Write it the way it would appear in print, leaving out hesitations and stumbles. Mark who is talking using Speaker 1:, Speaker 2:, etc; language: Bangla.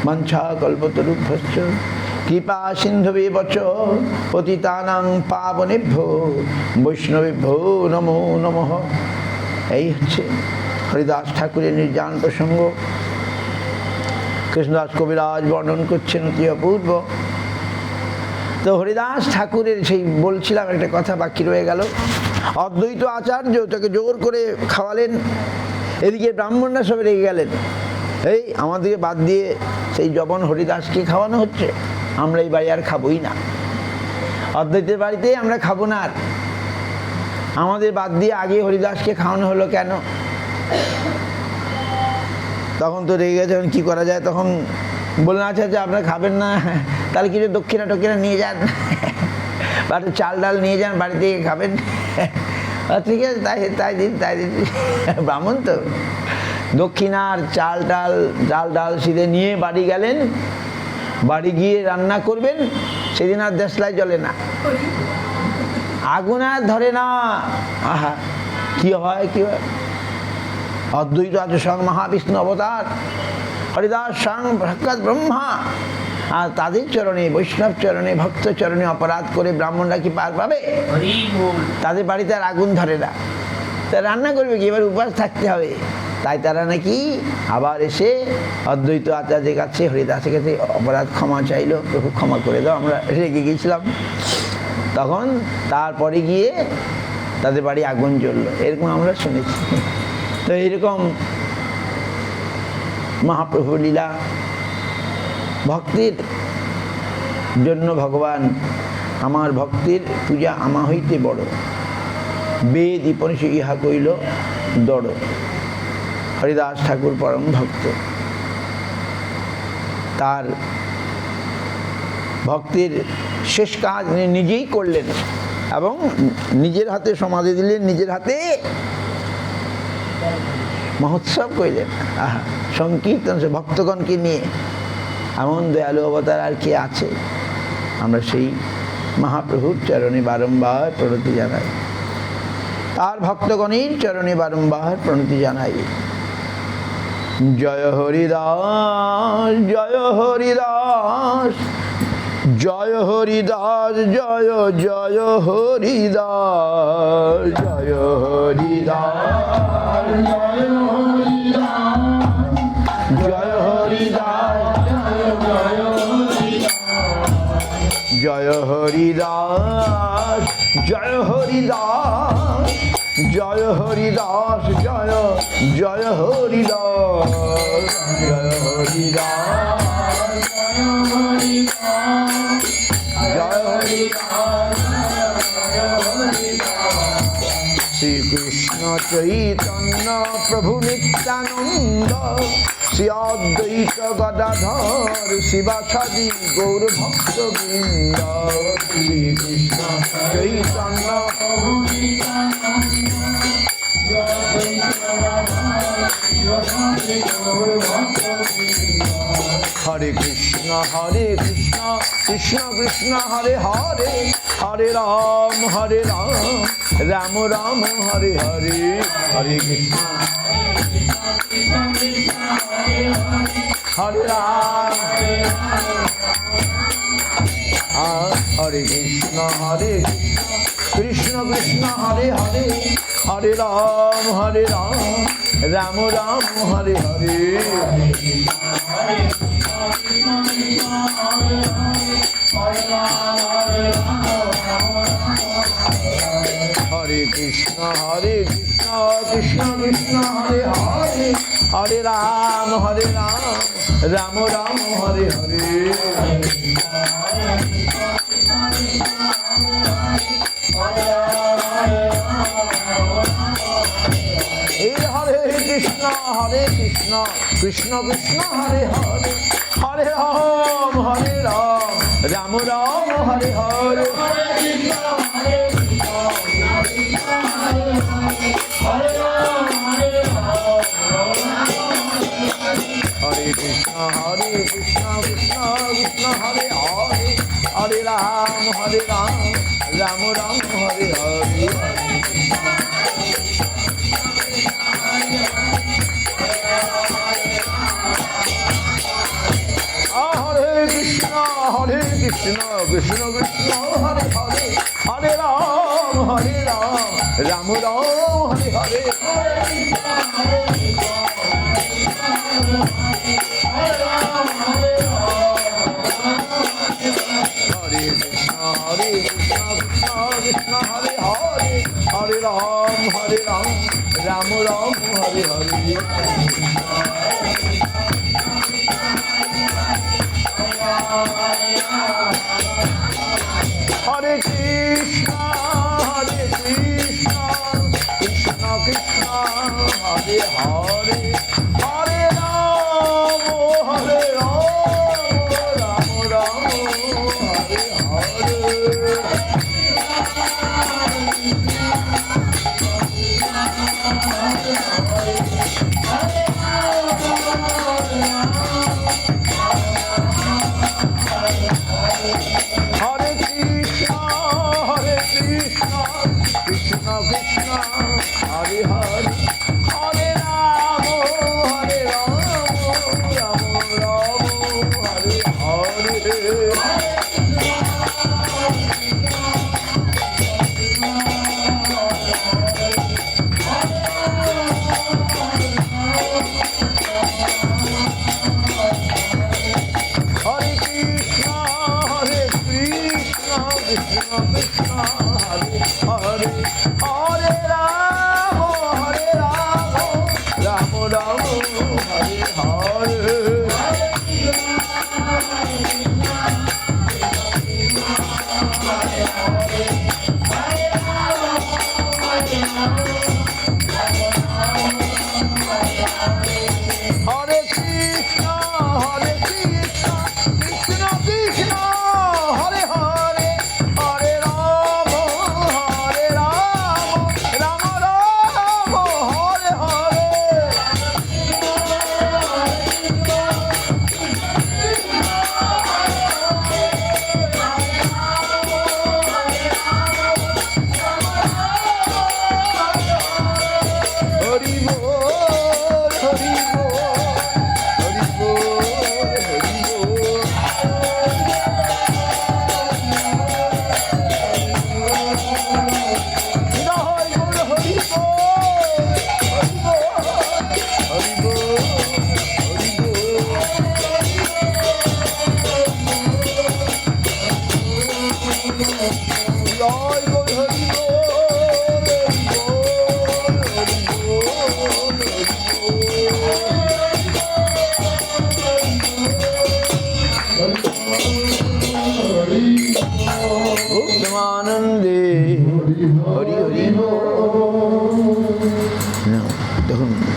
Speaker 1: মঞ্ছা কল্পতরুভ্যশ্চ কৃপা সিন্ধুভ্যেব চ পতিতানাং পাবনেভ্যো বৈষ্ণবেভ্যো নমো নমঃ। এই হচ্ছে হরিদাস ঠাকুরের নির্যান প্রসঙ্গ। কৃষ্ণদাস কবিরাজ বর্ণন করছেন অতি অপূর্ব। তো হরিদাস ঠাকুরের সেই বলছিলাম একটা কথা বাকি রয়ে গেল। অদ্বৈত আচার্য তাকে জোর করে খাওয়ালেন, এদিকে ব্রাহ্মণরা সব রেগে গেলেন, এই আমাদেরকে বাদ দিয়ে সেই জবন হরিদাসকে খাওয়ানো হচ্ছে, আমরা এই বাড়ি আর খাবোই না, অদ্বৈতের বাড়িতে আমরা খাবো না আর, আমাদের বাদ দিয়ে আগে হরিদাসকে খাওয়ানো হলো কেন? তখন তো রেগে গেছে, কি করা যায়? তখন বললেন আচ্ছা আচ্ছা আপনারা খাবেন না, তাহলে কিছু দক্ষিণা টক্ষিণা নিয়ে যান, বা চাল ডাল নিয়ে যান, বাড়ি থেকে খাবেন। ঠিক আছে, তাই দিন। ব্রাহ্মণ তো দক্ষিণার চাল ডাল সিধে নিয়ে বাড়ি গেলেন। বাড়ি গিয়ে রান্না করবেন, সেদিন আর দেশলাই জ্বলে না, আগুন আর ধরে না। আহা, কি হয় অদ্বৈত আছে স্বয়ং মহাবিষ্ণু অবতার, হরিদাস স্বয়ং সাক্ষাৎ ব্রহ্মা, আর তাদের চরণে, বৈষ্ণব চরণে, ভক্ত চরণে অপরাধ করে ব্রাহ্মণরা কি পার পাবে? তাদের বাড়িতে আর আগুন ধরে না, তা রান্না করবে কি? এবার উপাস থাকতে হবে। তাই তারা নাকি আবার এসে অদ্বৈত আচার্যের কাছে, হরিদাসের কাছে অপরাধ ক্ষমা চাইলো, প্রভু ক্ষমা করে দাও, আমরা রেগে গিয়েছিলাম। তখন তারপরে গিয়ে তাদের বাড়ি আগুন জ্বললো, এরকম আমরা শুনেছি। তো এইরকম মহাপ্রভু লীলা, ভক্তির জন্য ভগবান, আমার ভক্তির পূজা আমা হইতে বড়, বেদ উপনিষে ইহা কইল দড়। হরিদাস ঠাকুর পরম ভক্ত, তার ভক্তির শেষ কাজ নিজেই করলেন এবং নিজের হাতে সমাধি দিলেন, নিজের হাতে মহোৎসব করলেন। আহা, সংকীর্তন ভক্তগণকে নিয়ে, এমন দয়ালু অবতার আর কে আছে? আমরা সেই মহাপ্রভুর চরণে বারংবার প্রণতি জানাই, তার ভক্তগণের চরণে বারংবার প্রণতি জানাই। জয় হরিদাস, জয় হরিদাস, জয় হরিদাস, জয় জয় হরিদাস, জয় হরিদাস, জয় হরিদাস, জয় হরিদাস, জয় হরিদাস, জয় হরিদাস, জয় হরিদাস, জয় জয় হরিদাস, জয় হরিদাস, জয় হরিদাস, শ্রীকৃষ্ণ চৈতন্য প্রভু নিত্যানন্দ, শ্রী অদ্বৈত গদাধর শিবাসাদি গৌর ভক্ত বৃন্দ। শ্রীকৃষ্ণ চৈতন্য প্রভু নিত্যানন্দ, হরে কৃষ্ণ কৃষ্ণ কৃষ্ণ হরে হরে, হরে রাম রাম রাম হরে হরে। হরে কৃষ্ণ হরে রাম, হরে কৃষ্ণ কৃষ্ণ কৃষ্ণ হরে হরে, হরে রাম রাম রাম হরে হরে। হরে কৃষ্ণ কৃষ্ণ কৃষ্ণ হরে হরে, হরে রাম রাম রাম হরে হরে। এই হরে কৃষ্ণ কৃষ্ণ কৃষ্ণ হরে হরে, হরে রাম রাম রাম হরে হরে। হরে কৃষ্ণ কৃষ্ণ কৃষ্ণ হরে হরে, হরে রাম রাম রাম হরে হরে। কৃষ্ণ কৃষ্ণ কৃষ্ণ হরে হরে হরে রাম রাম রাম হরে হরে হরে কৃষ্ণ কৃষ্ণ হরে হরে হরে রাম রাম রাম হরে হরে হরে কৃষ্ণ কৃষ্ণ কৃষ্ণ হরে হরে হরে রাম রাম রাম হরে হরে হরে কৃষ্ণ কৃষ্ণ কৃষ্ণ হরে হরে হরে রাম রাম রাম হরে হরে হরে কৃষ্ণ কৃষ্ণ কৃষ্ণ হরে হরে হরে রাম রাম রাম হরে হরে হরে কৃষ্ণ কৃষ্ণ কৃষ্ণ হরে হরে হরে রাম রাম রাম হরে হরে হরি বল হরি বল হরি বল হরি বল হরি উত্তমানন্দে হরি হরি দেখুন